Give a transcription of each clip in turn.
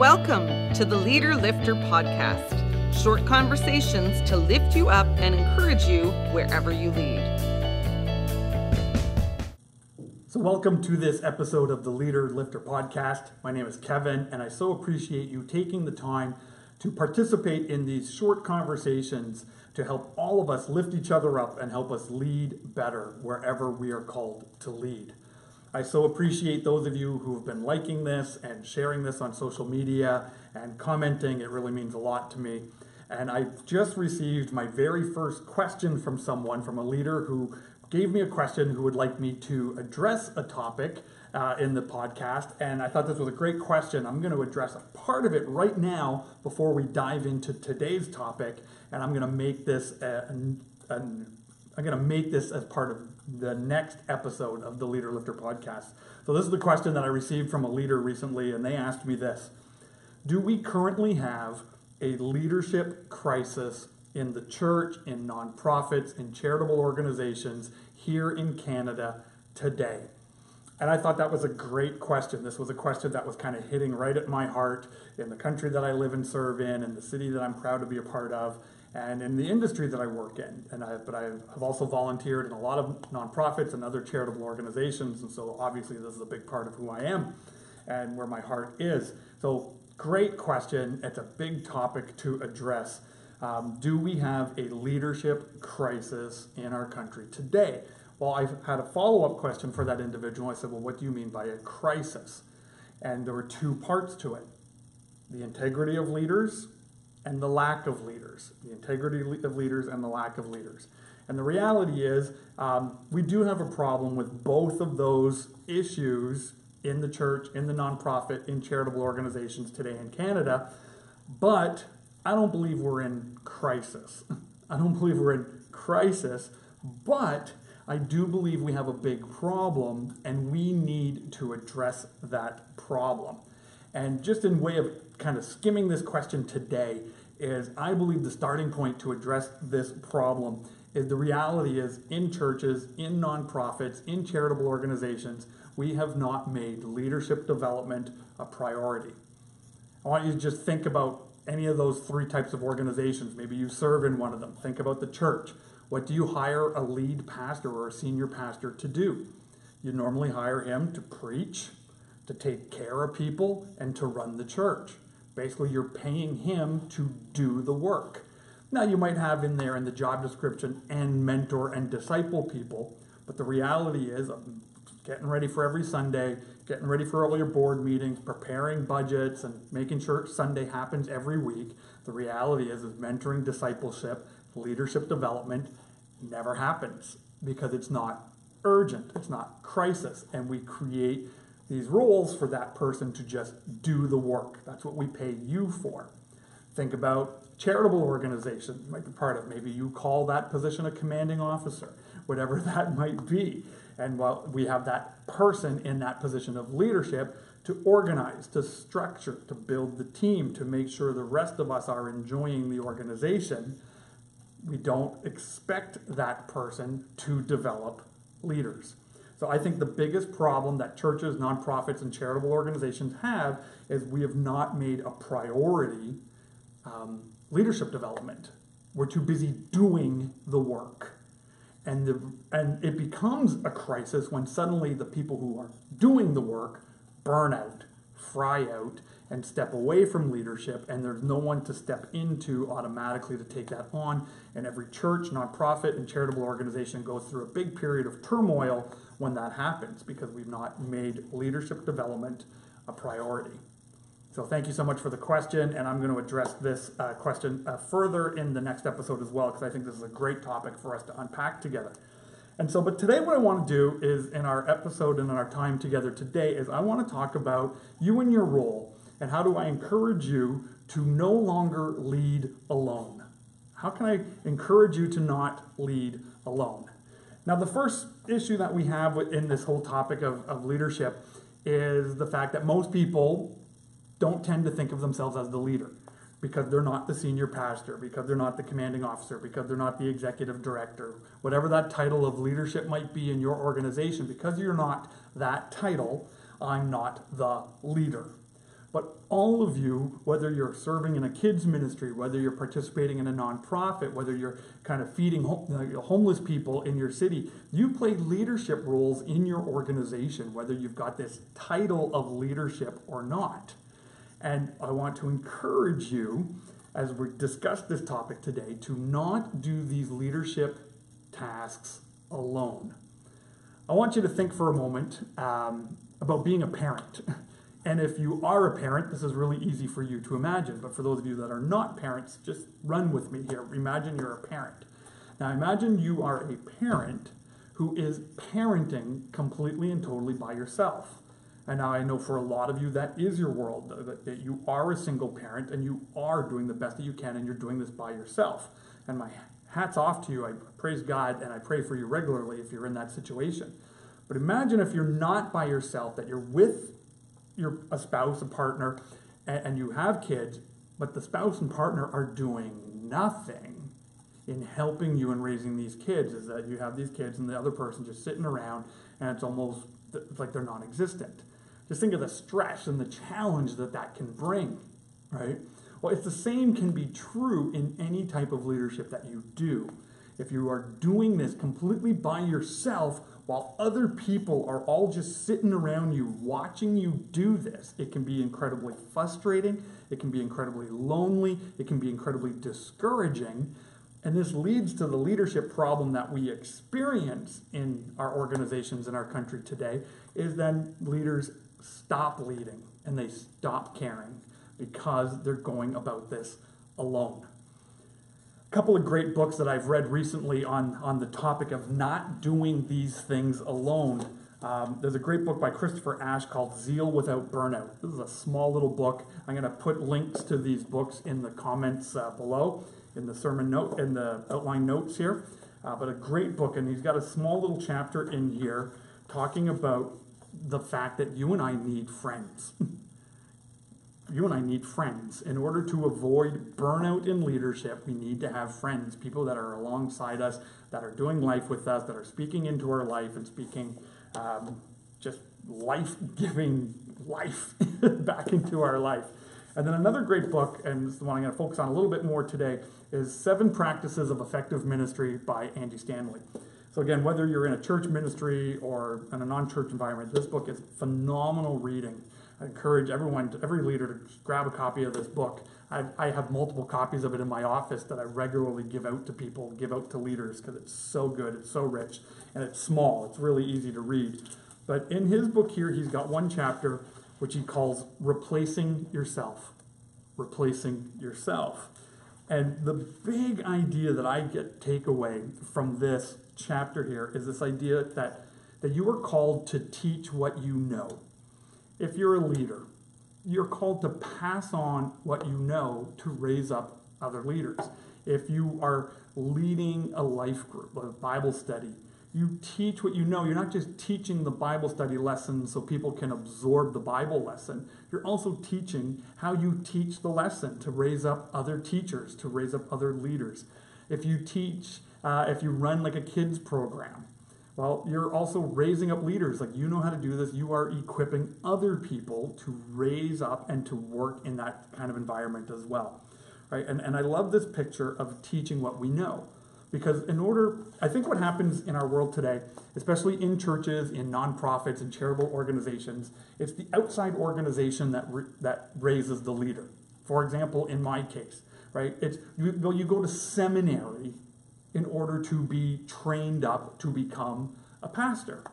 Welcome to the Leader Lifter podcast. Short conversations to lift you up and encourage you wherever you lead. So welcome to this episode of the Leader Lifter podcast. My name is Kevin, and I so appreciate you taking the time to participate in these short conversations to help all of us lift each other up and help us lead better wherever we are called to lead. I so appreciate those of you who have been liking this and sharing this on social media and commenting. It really means a lot to me. And I just received my very first question from someone, from a leader who gave me a question who would like me to address a topic in the podcast. And I thought this was a great question. I'm going to address a part of it right now before we dive into today's topic. And I'm going to make this as part of the next episode of the Leader Lifter podcast. So this is the question that I received from a leader recently, and they asked me this: do we currently have a leadership crisis in the church, in nonprofits, in charitable organizations here in Canada today? And I thought that was a great question. This was a question that was kind of hitting right at my heart in the country that I live and serve in the city that I'm proud to be a part of, and in the industry that I work in. But I have also volunteered in a lot of nonprofits and other charitable organizations, and so obviously this is a big part of who I am and where my heart is. So great question. It's a big topic to address. Do we have a leadership crisis in our country today? Well, I had a follow-up question for that individual. I said, well, what do you mean by a crisis? And there were two parts to it: the integrity of leaders and the lack of leaders. The integrity of leaders and the lack of leaders. And the reality is, we do have a problem with both of those issues in the church, in the nonprofit, in charitable organizations today in Canada, but I don't believe we're in crisis. But I do believe we have a big problem, and we need to address that problem. And just in way of kind of skimming this question today is, I believe the starting point to address this problem is the reality is, in churches, in nonprofits, in charitable organizations, we have not made leadership development a priority. I want you to just think about any of those three types of organizations. Maybe you serve in one of them. Think about the church. What do you hire a lead pastor or a senior pastor to do? You normally hire him to preach, to take care of people, and to run the church. Basically, you're paying him to do the work. Now, you might have in there in the job description and mentor and disciple people, but the reality is, getting ready for every Sunday, getting ready for all your board meetings, preparing budgets, and making sure Sunday happens every week. The reality is mentoring, discipleship, leadership development never happens because it's not urgent, it's not crisis, and we create these roles for that person to just do the work. That's what we pay you for. Think about charitable organizations you might be part of. Maybe you call that position a commanding officer, whatever that might be. And while we have that person in that position of leadership to organize, to structure, to build the team, to make sure the rest of us are enjoying the organization, we don't expect that person to develop leaders. So I think the biggest problem that churches, nonprofits, and charitable organizations have is we have not made a priority leadership development. We're too busy doing the work. And it becomes a crisis when suddenly the people who are doing the work burn out, fry out, and step away from leadership, and there's no one to step into automatically to take that on. And every church, nonprofit, and charitable organization goes through a big period of turmoil when that happens because we've not made leadership development a priority. So thank you so much for the question, and I'm going to address this question further in the next episode as well, because I think this is a great topic for us to unpack together. But today what I want to do is, in our episode and in our time together today, is I want to talk about you and your role, and how do I encourage you to no longer lead alone? How can I encourage you to not lead alone? Now, the first issue that we have in this whole topic of leadership is the fact that most people don't tend to think of themselves as the leader because they're not the senior pastor, because they're not the commanding officer, because they're not the executive director, whatever that title of leadership might be in your organization. Because you're not that title, I'm not the leader. But all of you, whether you're serving in a kids ministry, whether you're participating in a nonprofit, whether you're kind of feeding homeless people in your city, you play leadership roles in your organization, whether you've got this title of leadership or not. And I want to encourage you, as we discuss this topic today, to not do these leadership tasks alone. I want you to think for a moment about being a parent. And if you are a parent, this is really easy for you to imagine. But for those of you that are not parents, just run with me here. Imagine you're a parent. Now imagine you are a parent who is parenting completely and totally by yourself. And now I know for a lot of you that is your world, that you are a single parent and you are doing the best that you can and you're doing this by yourself. And my hat's off to you. I praise God and I pray for you regularly if you're in that situation. But imagine if you're not by yourself, that you're with a spouse, a partner, and you have kids, but the spouse and partner are doing nothing in helping you in raising these kids. Is that you have these kids and the other person just sitting around and it's almost like they're non-existent. Just think of the stress and the challenge that can bring, right? Well, it's the same can be true in any type of leadership that you do. If you are doing this completely by yourself while other people are all just sitting around you watching you do this, it can be incredibly frustrating, it can be incredibly lonely, it can be incredibly discouraging, and this leads to the leadership problem that we experience in our organizations in our country today, is then leaders stop leading and they stop caring because they're going about this alone. A couple of great books that I've read recently on the topic of not doing these things alone. There's a great book by Christopher Ash called Zeal without Burnout. This is a small little book. I'm going to put links to these books in the comments below, in the sermon note, in the outline notes here. But a great book, and he's got a small little chapter in here talking about the fact that you and I need friends. You and I need friends. In order to avoid burnout in leadership, we need to have friends, people that are alongside us, that are doing life with us, that are speaking into our life and speaking just life-giving life back into our life. And then another great book, and this is the one I'm going to focus on a little bit more today, is 7 Practices of Effective Ministry by Stanley. So again, whether you're in a church ministry or in a non-church environment, this book is phenomenal reading. I encourage every leader to grab a copy of this book. I have multiple copies of it in my office that I regularly give out to people, give out to leaders, because it's so good, it's so rich, and it's small. It's really easy to read. But in his book here, he's got one chapter which he calls Replacing Yourself. Replacing Yourself. And the big idea that I take away from this chapter here is this idea that you are called to teach what you know. If you're a leader, you're called to pass on what you know to raise up other leaders. If you are leading a life group, a Bible study, you teach what you know. You're not just teaching the Bible study lesson so people can absorb the Bible lesson. You're also teaching how you teach the lesson to raise up other teachers, to raise up other leaders. If you teach, if you run like a kids program, well, you're also raising up leaders. Like, you know how to do this. You are equipping other people to raise up and to work in that kind of environment as well, right? And I love this picture of teaching what we know. Because I think what happens in our world today, especially in churches, in nonprofits, in charitable organizations, it's the outside organization that raises the leader. For example, in my case, right? It's you go to seminary in order to be trained up to become a pastor.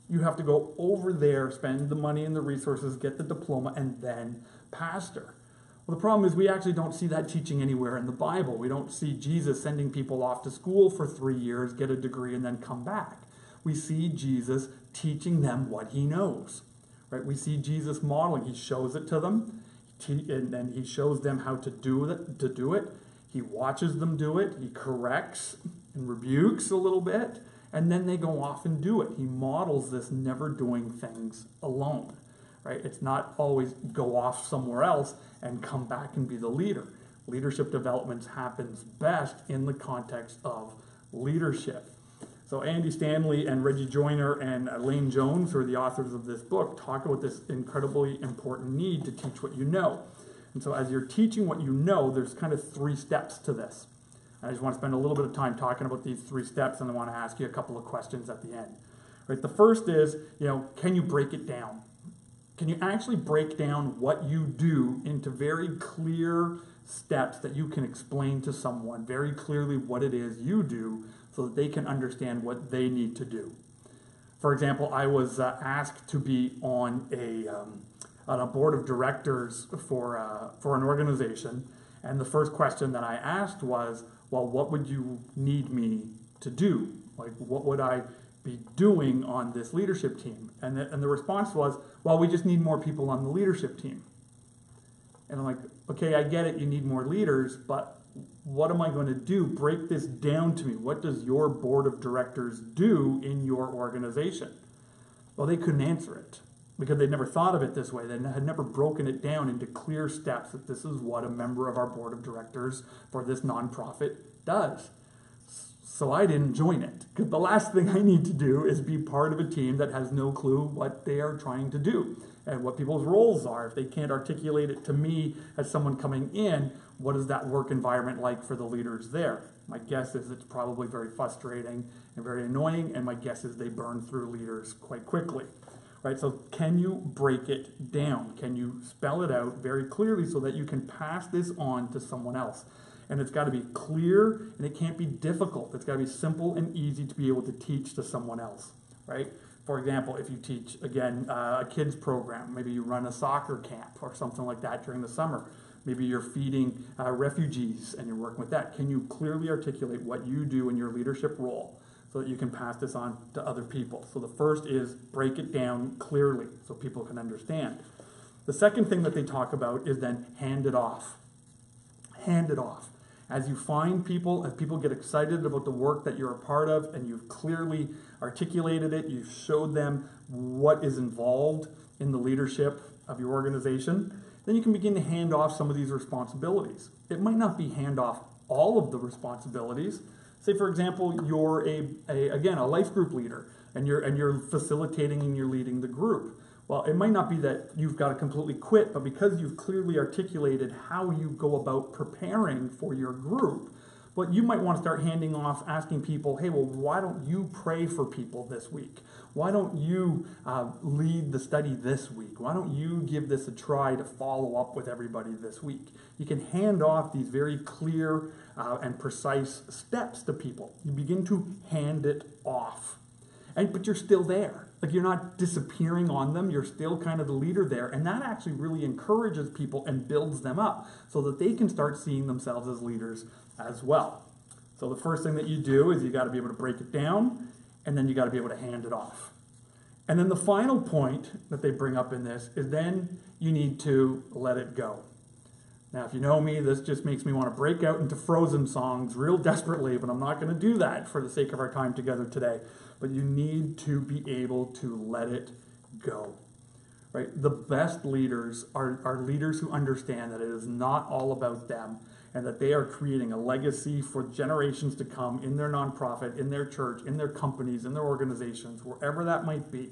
You have to go over there, spend the money and the resources, get the diploma, and then pastor. Well, the problem is we actually don't see that teaching anywhere in the Bible. We don't see Jesus sending people off to school for 3 years, get a degree, and then come back. We see Jesus teaching them what he knows, right? We see Jesus modeling. He shows it to them, and then he shows them how to do it. He watches them do it. He corrects and rebukes a little bit, and then they go off and do it. He models this never doing things alone, right? It's not always go off somewhere else and come back and be the leader. Leadership development happens best in the context of leadership. So Andy Stanley and Reggie Joyner and Elaine Jones, who are the authors of this book, talk about this incredibly important need to teach what you know. And so as you're teaching what you know, there's kind of 3 steps to this. I just want to spend a little bit of time talking about these 3 steps, and I want to ask you a couple of questions at the end. Right, the first is, can you break it down? Can you actually break down what you do into very clear steps that you can explain to someone very clearly what it is you do so that they can understand what they need to do? For example, I was asked to be on a board of directors for an organization, and the first question that I asked was, well, what would you need me to do? Like, what would I be doing on this leadership team? And the response was, well, we just need more people on the leadership team. And I'm like, okay, I get it, you need more leaders, but what am I going to do? Break this down to me. What does your board of directors do in your organization? Well, they couldn't answer it because they'd never thought of it this way. They had never broken it down into clear steps that this is what a member of our board of directors for this nonprofit does. So I didn't join it, because the last thing I need to do is be part of a team that has no clue what they are trying to do and what people's roles are. If they can't articulate it to me as someone coming in, what is that work environment like for the leaders there? My guess is it's probably very frustrating and very annoying, and my guess is they burn through leaders quite quickly. Right? So can you break it down? Can you spell it out very clearly so that you can pass this on to someone else? And it's got to be clear, and it can't be difficult. It's got to be simple and easy to be able to teach to someone else, right? For example, if you teach, again, a kids program, maybe you run a soccer camp or something like that during the summer. Maybe you're feeding refugees and you're working with that. Can you clearly articulate what you do in your leadership role so that you can pass this on to other people? So the first is break it down clearly so people can understand. The second thing that they talk about is then hand it off. Hand it off. As you find people, as people get excited about the work that you're a part of and you've clearly articulated it, you've showed them what is involved in the leadership of your organization, then you can begin to hand off some of these responsibilities. It might not be hand off all of the responsibilities. Say, for example, you're a life group leader and you're facilitating and you're leading the group. Well, it might not be that you've got to completely quit, but because you've clearly articulated how you go about preparing for your group, well, you might want to start handing off, asking people, hey, well, why don't you pray for people this week? Why don't you lead the study this week? Why don't you give this a try to follow up with everybody this week? You can hand off these very clear and precise steps to people. You begin to hand it off. But you're still there. Like, you're not disappearing on them. You're still kind of the leader there. And that actually really encourages people and builds them up so that they can start seeing themselves as leaders as well. So the first thing that you do is you got to be able to break it down, and then you got to be able to hand it off. And then the final point that they bring up in this is then you need to let it go. Now, if you know me, this just makes me want to break out into Frozen songs real desperately, but I'm not going to do that for the sake of our time together today. But you need to be able to let it go. Right? The best leaders are leaders who understand that it is not all about them and that they are creating a legacy for generations to come in their nonprofit, in their church, in their companies, in their organizations, wherever that might be.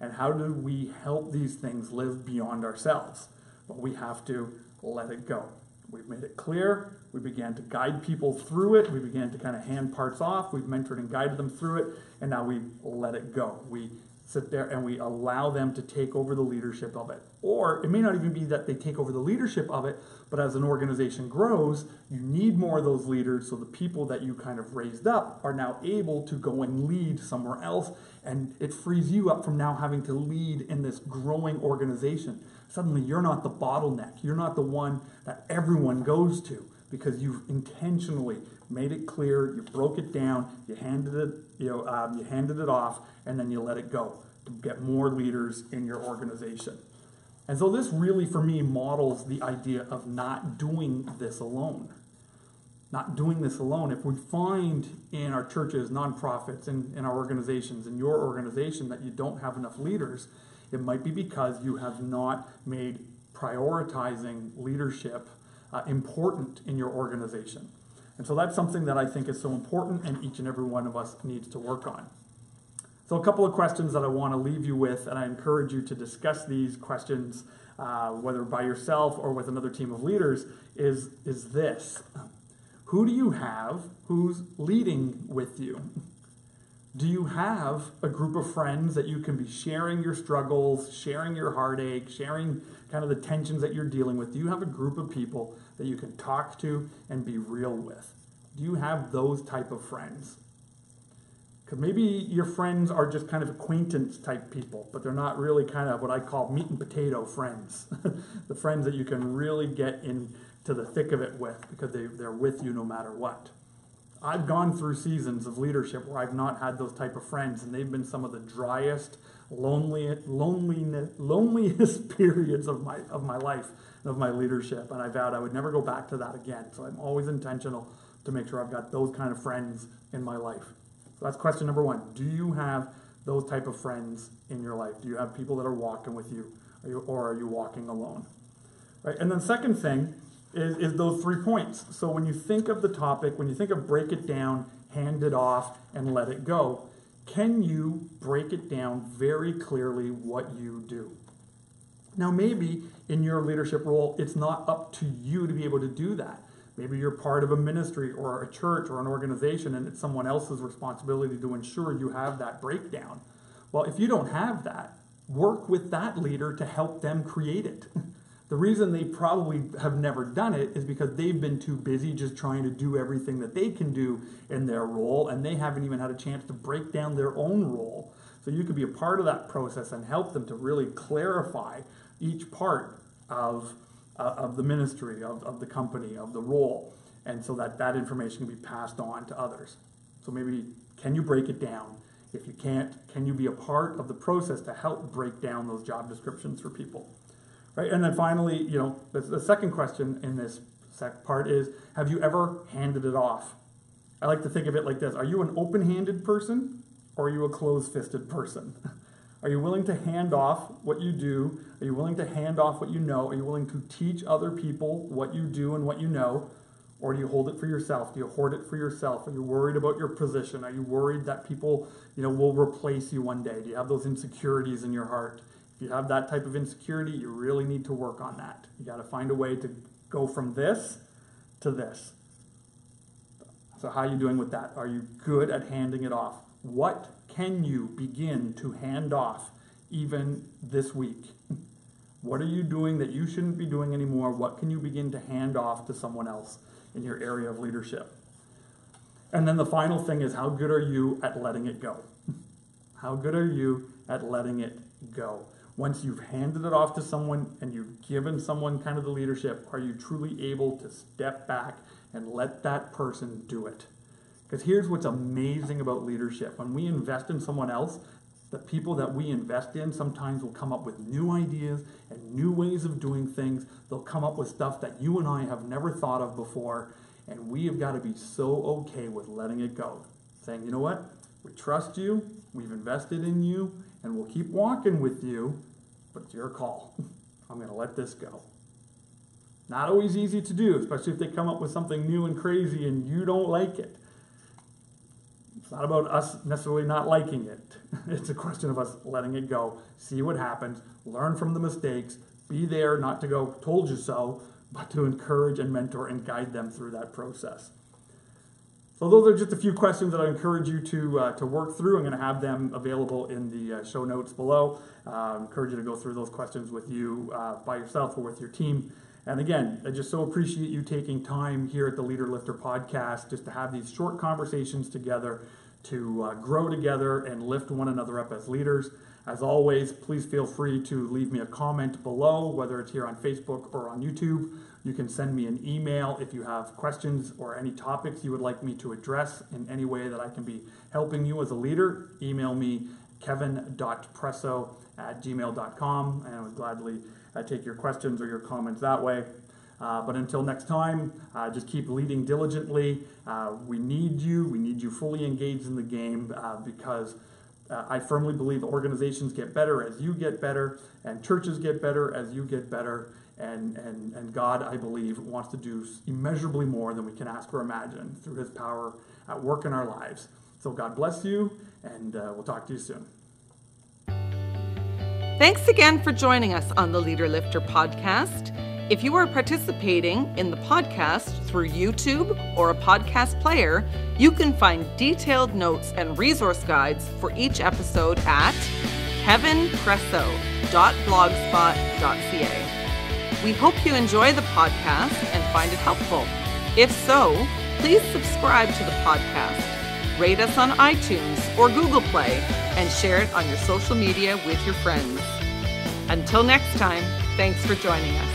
And how do we help these things live beyond ourselves? Well, we have to let it go. We've made it clear. We began to guide people through it. We began to kind of hand parts off. We've mentored and guided them through it. And now we let it go. We sit there and we allow them to take over the leadership of it. Or it may not even be that they take over the leadership of it, but as an organization grows, you need more of those leaders so the people that you kind of raised up are now able to go and lead somewhere else. And it frees you up from now having to lead in this growing organization. Suddenly you're not the bottleneck. You're not the one that everyone goes to because you've intentionally made it clear, you broke it down, you handed it off, and then you let it go to get more leaders in your organization. And so this really, for me, models the idea of not doing this alone. Not doing this alone. If we find in our churches, nonprofits, in our organizations, in your organization, that you don't have enough leaders, it might be because you have not made prioritizing leadership important in your organization. And so that's something that I think is so important and each and every one of us needs to work on. So a couple of questions that I want to leave you with, and I encourage you to discuss these questions, whether by yourself or with another team of leaders, is this. Who do you have who's leading with you? Do you have a group of friends that you can be sharing your struggles, sharing your heartache, sharing kind of the tensions that you're dealing with? Do you have a group of people that you can talk to and be real with? Do you have those type of friends? Because maybe your friends are just kind of acquaintance type people, but they're not really kind of what I call meat and potato friends. The friends that you can really get into the thick of it with because they're with you no matter what. I've gone through seasons of leadership where I've not had those type of friends, and they've been some of the driest, loneliest periods of my life, of my leadership, and I vowed I would never go back to that again. So I'm always intentional to make sure I've got those kind of friends in my life. So that's question number one. Do you have those type of friends in your life? Do you have people that are walking with you, or are you walking alone? Right? And then second thing is those 3 points. So when you think of the topic, when you think of break it down, hand it off, and let it go, can you break it down very clearly what you do? Now maybe in your leadership role, it's not up to you to be able to do that. Maybe you're part of a ministry or a church or an organization and it's someone else's responsibility to ensure you have that breakdown. Well, if you don't have that, work with that leader to help them create it. The reason they probably have never done it is because they've been too busy just trying to do everything that they can do in their role, and they haven't even had a chance to break down their own role. So you could be a part of that process and help them to really clarify each part of the ministry, of the company, of the role, and so that information can be passed on to others. So maybe, can you break it down? If you can't, can you be a part of the process to help break down those job descriptions for people? Right? And then finally, the second question in this part is, have you ever handed it off? I like to think of it like this. Are you an open-handed person, or are you a closed-fisted person? Are you willing to hand off what you do? Are you willing to hand off what you know? Are you willing to teach other people what you do and what you know? Or do you hold it for yourself? Do you hoard it for yourself? Are you worried about your position? Are you worried that people, will replace you one day? Do you have those insecurities in your heart? If you have that type of insecurity, you really need to work on that. You got to find a way to go from this to this. So how are you doing with that? Are you good at handing it off? What can you begin to hand off even this week? What are you doing that you shouldn't be doing anymore? What can you begin to hand off to someone else in your area of leadership? And then the final thing is, how good are you at letting it go? How good are you at letting it go? Once you've handed it off to someone and you've given someone kind of the leadership, are you truly able to step back and let that person do it? Because here's what's amazing about leadership. When we invest in someone else, the people that we invest in sometimes will come up with new ideas and new ways of doing things. They'll come up with stuff that you and I have never thought of before. And we have got to be so okay with letting it go. Saying, you know what? We trust you. We've invested in you. And we'll keep walking with you. But it's your call. I'm going to let this go. Not always easy to do, especially if they come up with something new and crazy and you don't like it. It's not about us necessarily not liking it. It's a question of us letting it go, see what happens, learn from the mistakes, be there not to go, told you so, but to encourage and mentor and guide them through that process. So those are just a few questions that I encourage you to work through. I'm going to have them available in the show notes below. I encourage you to go through those questions with you by yourself or with your team. And again, I just so appreciate you taking time here at the Leader Lifter podcast just to have these short conversations together, to grow together and lift one another up as leaders. As always, please feel free to leave me a comment below, whether it's here on Facebook or on YouTube. You can send me an email if you have questions or any topics you would like me to address in any way that I can be helping you as a leader. Email me, kevin.presso@gmail.com, and I would gladly take your questions or your comments that way. But until next time, just keep leading diligently. We need you fully engaged in the game because I firmly believe organizations get better as you get better, and churches get better as you get better, and God, I believe, wants to do immeasurably more than we can ask or imagine through his power at work in our lives. So God bless you, and we'll talk to you soon. Thanks again for joining us on the Leader Lifter podcast. If you are participating in the podcast through YouTube or a podcast player, you can find detailed notes and resource guides for each episode at kevinpresso.blogspot.ca. We hope you enjoy the podcast and find it helpful. If so, please subscribe to the podcast, rate us on iTunes or Google Play, and share it on your social media with your friends. Until next time, thanks for joining us.